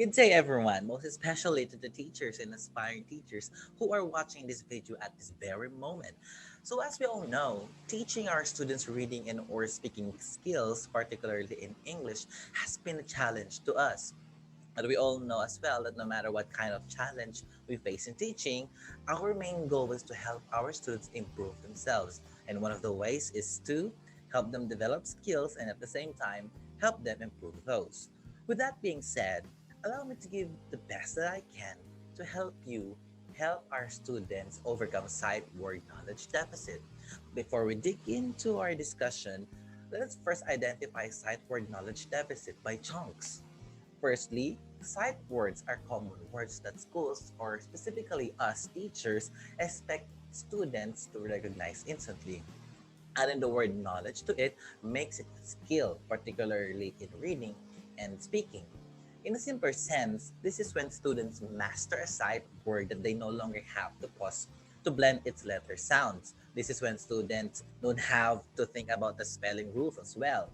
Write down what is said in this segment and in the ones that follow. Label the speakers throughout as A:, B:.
A: Good day, everyone, most especially to the teachers and aspiring teachers who are watching this video at this very moment. So, as we all know, teaching our students reading and or speaking skills, particularly in English, has been a challenge to us. But we all know as well that no matter what kind of challenge we face in teaching, our main goal is to help our students improve themselves. And one of the ways is to help them develop skills and at the same time help them improve those. With that being said, allow me to give the best that I can to help you help our students overcome sight word knowledge deficit. Before we dig into our discussion, let us first identify sight word knowledge deficit by chunks. Firstly, sight words are common words that schools, or specifically us teachers, expect students to recognize instantly. Adding the word knowledge to it makes it a skill, particularly in reading and speaking. In a simple sense, this is when students master a sight word that they no longer have to pause to blend its letter sounds. This is when students don't have to think about the spelling rules as well.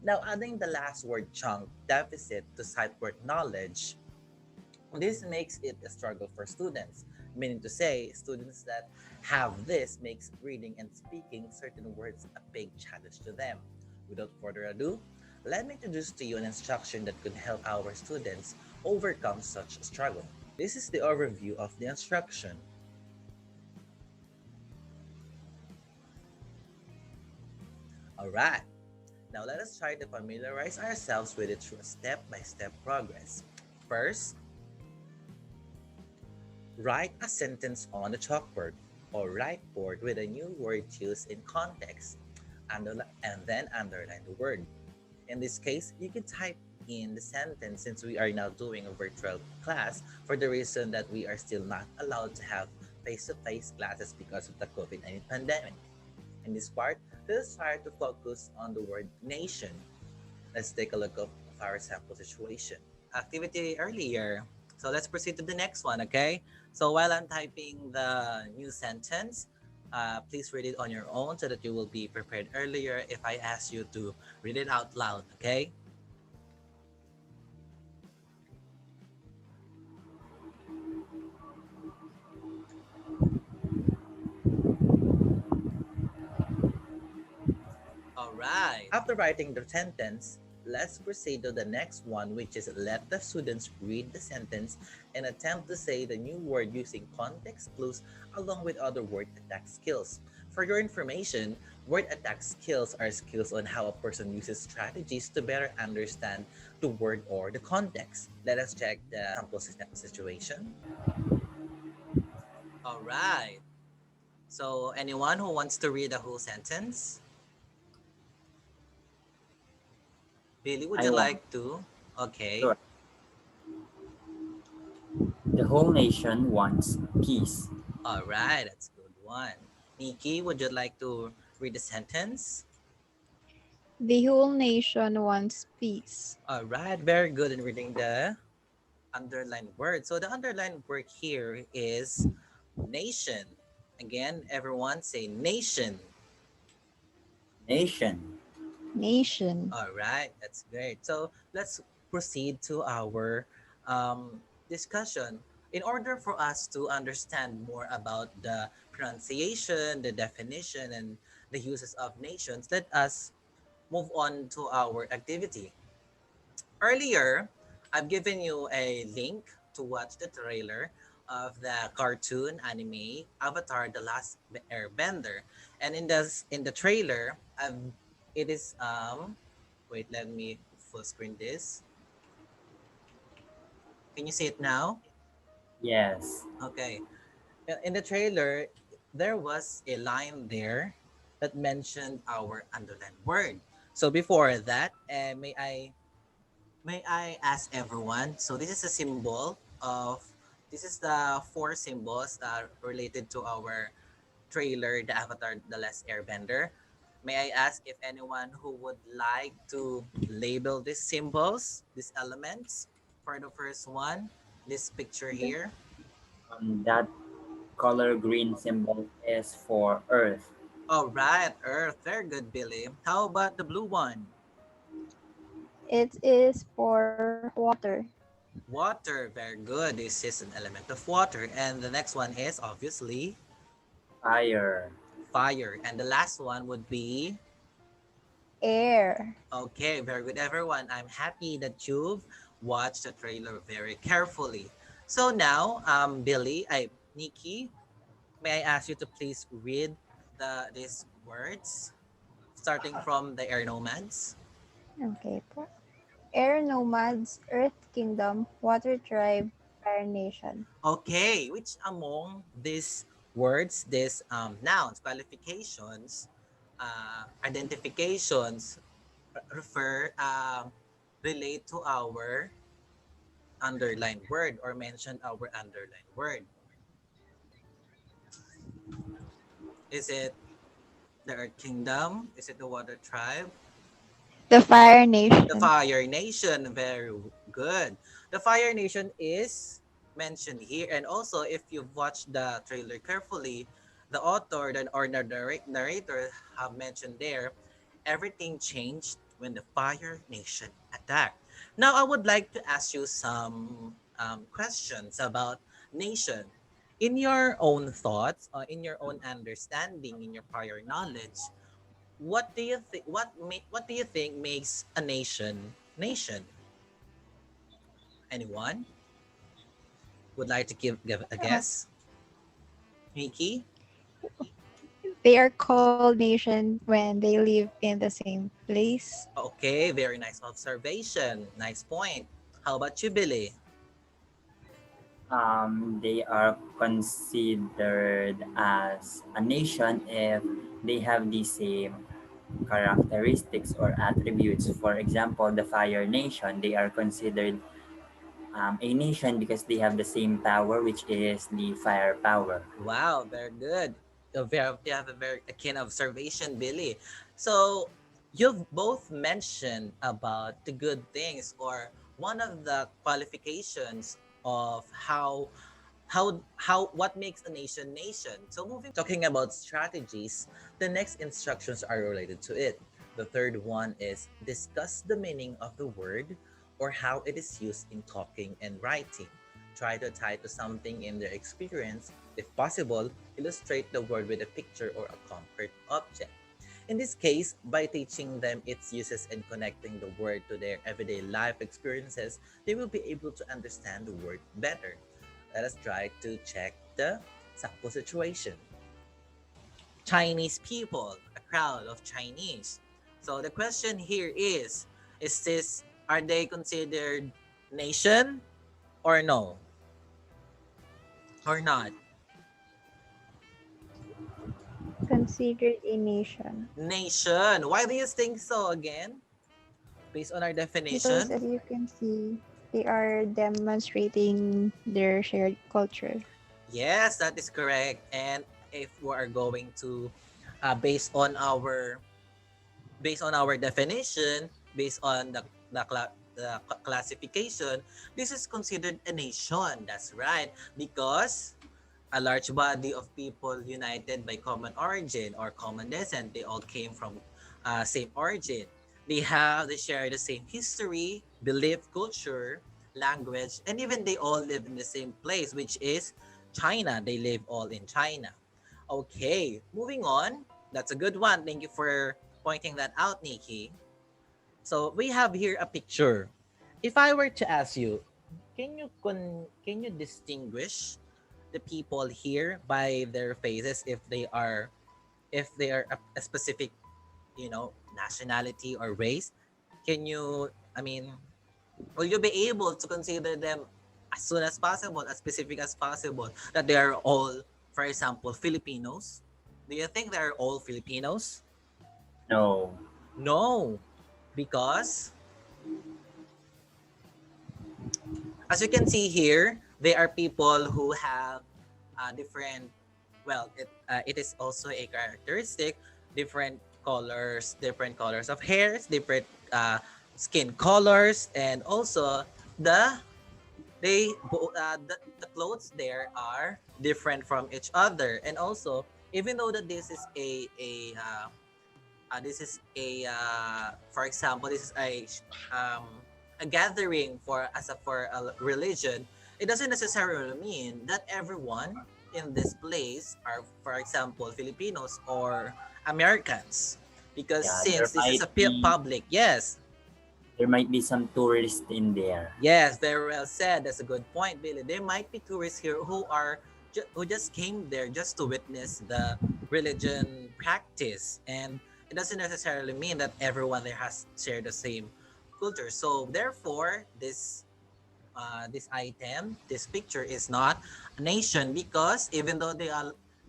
A: Now, adding the last word chunk deficit to sight word knowledge, this makes it a struggle for students, meaning to say, students that have this makes reading and speaking certain words a big challenge to them. Without further ado, let me introduce to you an instruction that could help our students overcome such a struggle. This is the overview of the instruction. Alright, now let us try to familiarize ourselves with it through a step-by-step progress. First, write a sentence on the chalkboard or whiteboard with a new word used in context, and then underline the word. In this case, you can type in the sentence since we are now doing a virtual class for the reason that we are still not allowed to have face-to-face classes because of the COVID-19 pandemic. In this part, let's try to focus on the word nation. Let's take a look of our sample situation. Activity earlier. So let's proceed to the next one, okay? So while I'm typing the new sentence, please read it on your own so that you will be prepared earlier if I ask you to read it out loud, okay? All right. After writing the sentence, let's proceed to the next one, which is let the students read the sentence and attempt to say the new word using context clues along with other word attack skills. For your information, word attack skills are skills on how a person uses strategies to better understand the word or the context. Let us check the sample situation. All right. So, anyone who wants to read the whole sentence? Billy, would
B: I
A: you
B: want.
A: like to? Okay.
B: Sure. The whole nation wants peace.
A: All right, that's a good one. Nikki, would you like to read the sentence?
C: The whole nation wants peace.
A: All right, very good in reading the underlined word. So the underlined word here is nation. Again, everyone say nation.
B: Nation.
C: Nation.
A: All right, that's great. So let's proceed to our discussion. In order for us to understand more about the pronunciation, the definition, and the uses of nations, let us move on to our activity. Earlier, I've given you a link to watch the trailer of the cartoon anime Avatar: The Last Airbender, and in the trailer, it is wait, let me full screen this. Can you see it now?
B: Yes.
A: Okay. In the trailer, there was a line there that mentioned our underlined word. So before that, may I ask everyone? So this is a symbol of this is the four symbols that are related to our trailer, the Avatar: The Last Airbender. May I ask if anyone who would like to label these symbols, these elements? For the first one, this picture here.
B: That color green symbol is for Earth.
A: All right, Earth. Very good, Billy. How about the blue one?
C: It is for water.
A: Water, very good. This is an element of water. And the next one is obviously
B: Fire.
A: fire. And the last one would be
C: Air.
A: okay, very good, everyone. I'm happy that you've watched the trailer very carefully. So now, Nikki, may I ask you to please read these words, starting from the air nomads?
C: Okay po. Air nomads, Earth kingdom, water tribe, fire nation.
A: Okay, which among these words, these nouns, qualifications, identifications, refer, relate to our underlined word or mention our underlined word? Is it the Earth Kingdom? Is it the Water Tribe?
C: The fire
A: The
C: nation.
A: Fire Nation, very good. The Fire Nation is mentioned here, and also if you've watched the trailer carefully, the author or the narrator have mentioned there, everything changed when the Fire Nation attacked. Now, I would like to ask you some questions about nation. In your own thoughts, in your own understanding, in your prior knowledge, what do you think? What do you think makes a nation nation? Anyone would like to give a
C: Uh,
A: guess? Miki?
C: they are called nation when they live in the same place.
A: Okay, very nice observation. Nice point. How about you, Billy?
B: They are considered as a nation if they have the same characteristics or attributes. For example, the Fire Nation, they are considered a nation because they have the same power, which is the fire power.
A: Wow, very good. You have a very a keen observation, Billy. So you've both mentioned about the good things or one of the qualifications of how what makes a nation nation. So moving talking about strategies, the next instructions are related to it. The third one is discuss the meaning of the word or how it is used in talking and writing. Try to tie to something in their experience. If possible, illustrate the word with a picture or a concrete object. In this case, by teaching them its uses and connecting the word to their everyday life experiences, they will be able to understand the word better. Let us try to check the sample situation. Chinese people, a crowd of Chinese. So the question here is this, are they considered nation or no? Or not?
C: Considered a nation.
A: Nation. Why do you think so again? Based on our
C: Because
A: definition?
C: as you can see, they are demonstrating their shared culture.
A: Yes, that is correct. And if we are going to based on our definition, based on the classification, this is considered a nation. That's right, because a large body of people united by common origin or common descent. They all came from same origin. They share the same history, belief, culture, language, and even they all live in the same place, which is China. They live all in China. Okay, moving on. That's a good one. Thank you for pointing that out, Nikki. So we have here a picture. If I were to ask you, can you distinguish the people here by their faces if they are a specific, nationality or race? Can you, I mean, will you be able to consider them as soon as possible, as specific as possible, that they are all, for example, Filipinos? Do you think they are all Filipinos?
B: No.
A: No, because as you can see here, they are people who have different. Well, it is also a characteristic, different colors of hairs, different skin colors, and also the the clothes there are different from each other, and also even though that this is a for example, this is um, a a gathering for a religion, it doesn't necessarily mean that everyone in this place are, for example, Filipinos or Americans, because
B: Yeah,
A: since this is a public, yes.
B: there might be some tourists in there.
A: Yes, very well said. That's a good point, Billy. There might be tourists here who just came there just to witness the religion practice, and it doesn't necessarily mean that everyone there has shared the same culture. So therefore, this item, this picture is not a nation, because even though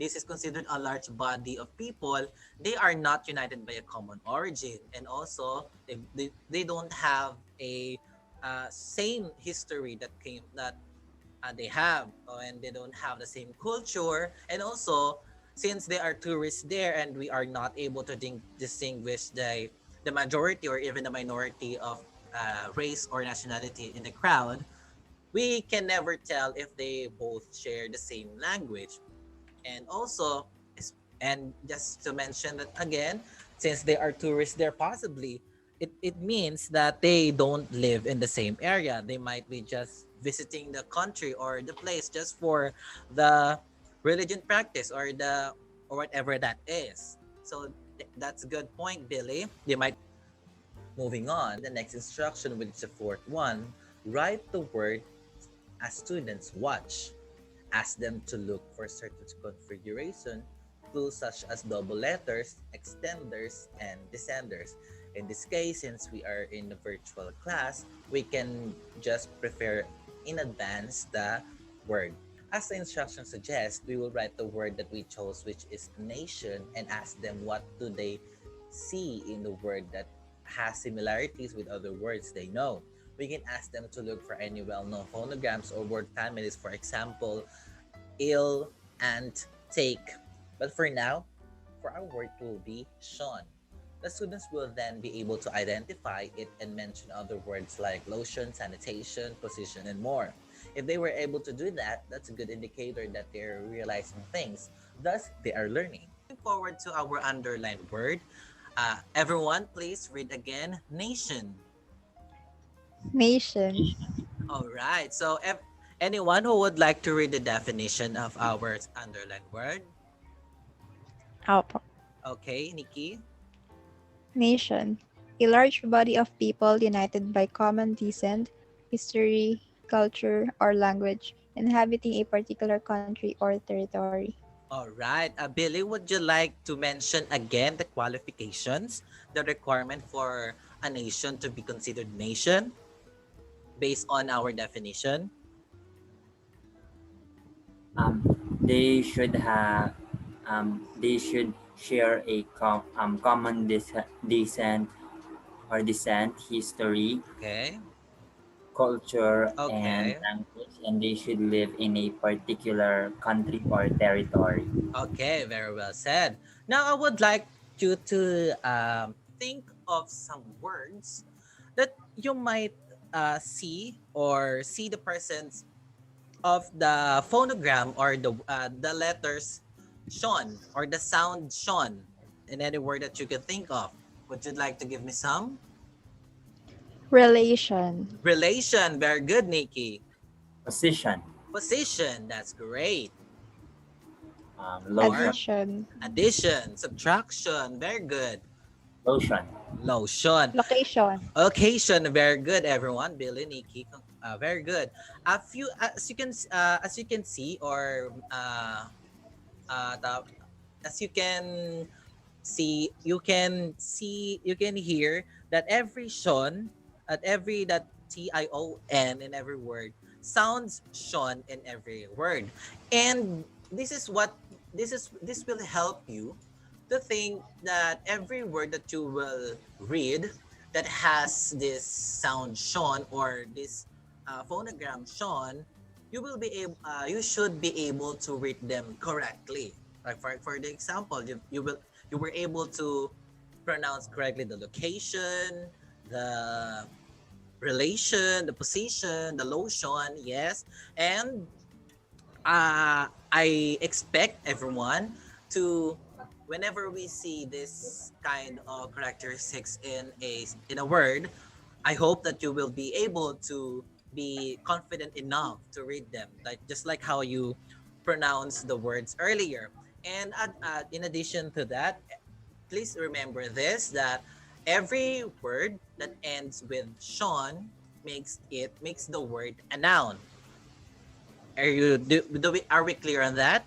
A: this is considered a large body of people, they are not united by a common origin, and also they don't have a same history that they have, and they don't have the same culture, and also since they are tourists there and we are not able to distinguish the majority or even the minority of race or nationality in the crowd, we can never tell if they both share the same language. And also, and just to mention that again, since they are tourists there, possibly it means that they don't live in the same area. They might be just visiting the country or the place just for the religion practice or whatever that is. So that's a good point, Billy. They might. Moving on, the next instruction, which is the fourth one, write the word as students watch. Ask them to look for certain configuration, tools such as double letters, extenders, and descenders. In this case, since we are in a virtual class, we can just prepare in advance the word. As the instruction suggests, we will write the word that we chose, which is nation, and ask them what do they see in the word that has similarities with other words they know. We can ask them to look for any well-known phonograms or word families, for example, ill and take. But for now, for our word will be Sean. The students will then be able to identify it and mention other words like lotion, sanitation, position, and more. If they were able to do that, that's a good indicator that they're realizing things. Thus, they are learning. Looking forward to our underlined word. Everyone, please read again. Nation.
C: Nation.
A: All right. So, anyone who would like to read the definition of our underlined word?
C: Opo.
A: Okay, Nikki.
C: Nation. A large body of people united by common descent, history, culture, or language, inhabiting a particular country or territory.
A: All right. Billy, would you like to mention again the qualifications, the requirement for a nation to be considered nation based on our definition?
B: They should have they should share a common descent or descent history,
A: Okay.
B: culture, and
A: Okay.
B: language, and they should live in a particular country or territory.
A: Okay. Very well said. Now, I would like you to think of some words that you might see the presence of the phonogram or the letters Sean or the sound Sean in any word that you can think of. Would you like to give me some?
C: Relation.
A: Relation, very good, Nikki.
B: Position,
A: Position, that's great.
B: lotion,
A: More.
C: Addition.
A: Addition, subtraction, very good.
B: lotion,
A: Lotion.
C: Location.
A: Occasion, very good, everyone. Billy, Nikki, very good. A few, as you can see, or the, as you can hear that every Sean, at every that Tion in every word sounds Sean in every word. And this will help you to think that every word that you will read that has this sound Sean or this phonogram Sean, you should be able to read them correctly. Like for the example, you were able to pronounce correctly the location, the relation, the position, the lotion, yes. And I expect everyone to, whenever we see this kind of characteristics in a word, I hope that you will be able to be confident enough to read them, like just like how you pronounce the words earlier. And in addition to that, please remember this, that every word that ends with Sean makes the word a noun. Are we clear on that?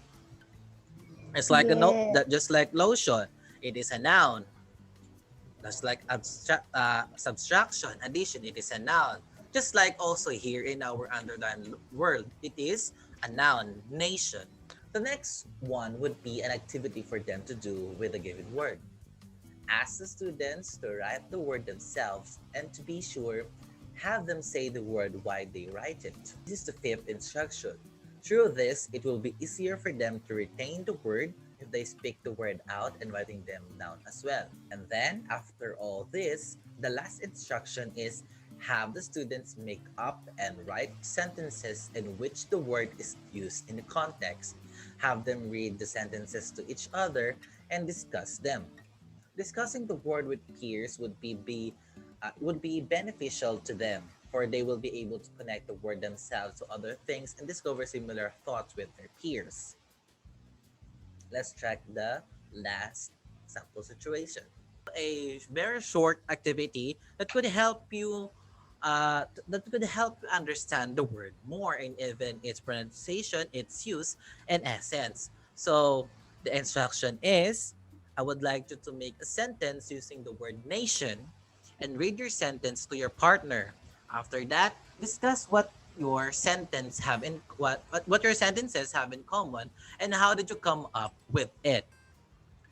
A: It's like a no
C: Yeah.
A: that just like lotion, it is a noun. Just like subtraction, addition, it is a noun. Just like also here in our underlined world, it is a noun, nation. The next one would be an activity for them to do with a given word. Ask the students to write the word themselves, and to be sure, have them say the word while they write it. This is the fifth instruction. Through this, it will be easier for them to retain the word if they speak the word out and writing them down as well. And then, after all this, the last instruction is have the students make up and write sentences in which the word is used in the context. Have them read the sentences to each other and discuss them. Discussing the word with peers would be beneficial to them, for they will be able to connect the word themselves to other things and discover similar thoughts with their peers. Let's check the last sample situation. A very short activity that could help you understand the word more, and even its pronunciation, its use, and essence. So the instruction is, I would like you to make a sentence using the word nation and read your sentence to your partner. After that, discuss what your sentences have in common, and how did you come up with it.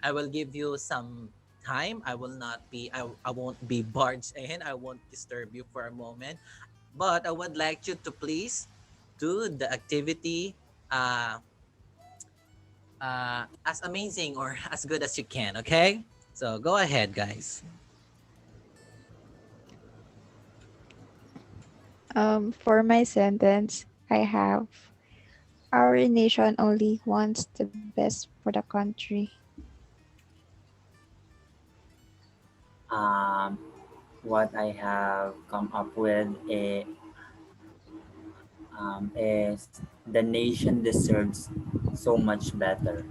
A: I will give you some time. I won't be barged in. I won't disturb you for a moment. But I would like you to please do the activity uh, as amazing or as good as you can, okay? So go ahead, guys.
C: For my sentence, I have our nation only wants the best for the country.
B: Um, what I have come up with is the nation deserves so much better.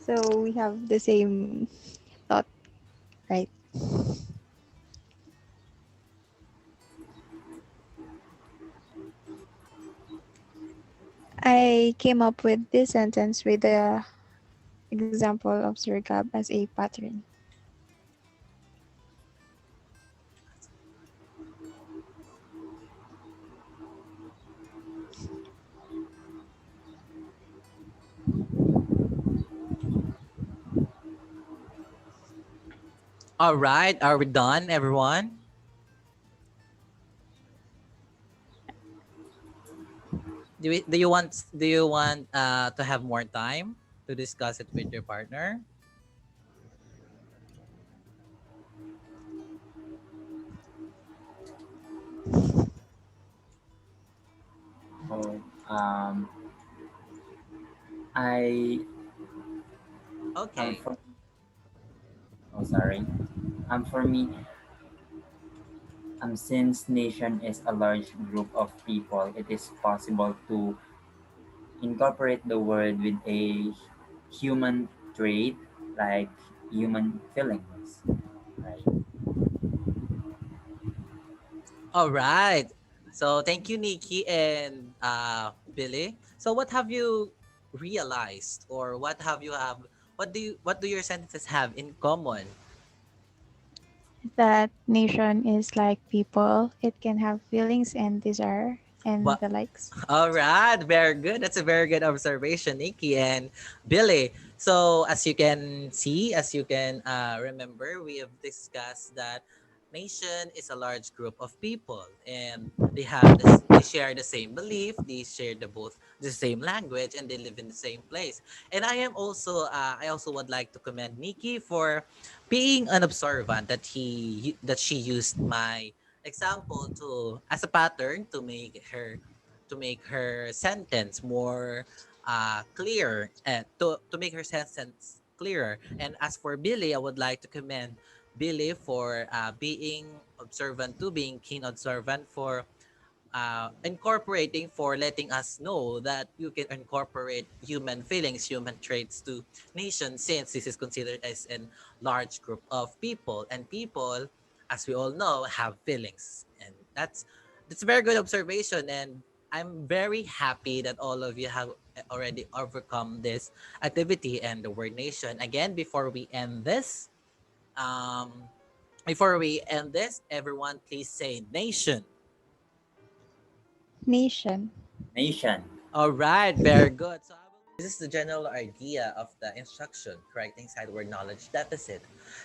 C: So we have the same thought, right? I came up with this sentence with the example of Sir Gab as a pattern.
A: All right, are we done, everyone? Do you want to have more time to discuss it with your partner?
B: Oh, I
A: Okay.
B: for sorry. For me, since nation is a large group of people, it is possible to incorporate the word with a human trait like human feelings, right?
A: All right. So thank you, Nikki and Billy. So what have you realized, or what do your sentences have in common?
C: That nation is like people. It can have feelings and desire and
A: What?
C: the likes.
A: All right, very good. That's a very good observation, Nikki and Billy. So, as you can see, as you can remember, we have discussed that nation is a large group of people, and they share the same belief, they share the same language, and they live in the same place. And I also would like to commend Nikki for being an observant, that she used my example to as a pattern to make her sentence more clear, to make her sentence clearer. And as for Billy, I would like to commend belief, for being observant to being keen observant, for incorporating, for letting us know that you can incorporate human feelings, human traits to nation, since this is considered as a large group of people, and people, as we all know, have feelings, and that's a very good observation, and I'm very happy that all of you have already overcome this activity and the word nation. Again, um, before we end this, everyone please say nation.
C: Nation.
B: Nation.
A: All right, very good. This is the general idea of the instruction, correcting side word knowledge deficit.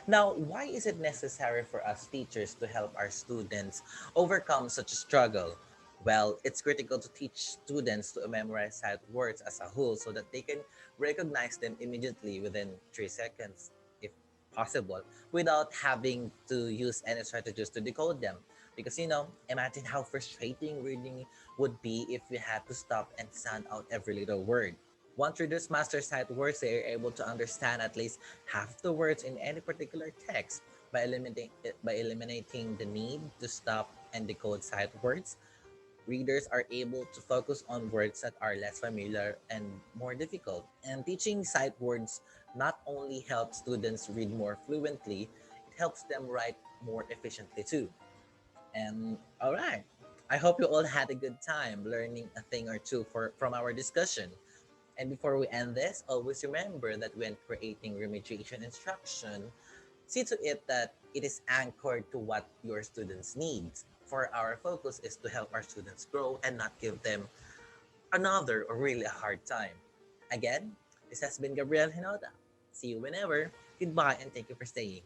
A: Now, why is it necessary for us teachers to help our students overcome such a struggle? Well, it's critical to teach students to memorize sight words as a whole so that they can recognize them immediately within 3 seconds, if possible, without having to use any strategies to decode them. Because, imagine how frustrating reading would be if we had to stop and sound out every little word. Once readers master sight words, they are able to understand at least half the words in any particular text. By eliminating the need to stop and decode sight words, readers are able to focus on words that are less familiar and more difficult. And teaching sight words not only helps students read more fluently, it helps them write more efficiently too. And all right, I hope you all had a good time learning a thing or two from our discussion. And before we end this, always remember that when creating remediation instruction, see to it that it is anchored to what your students need. For our focus is to help our students grow and not give them another or really a hard time. Again, this has been Gabriel Hinota. See you whenever. Goodbye and thank you for staying.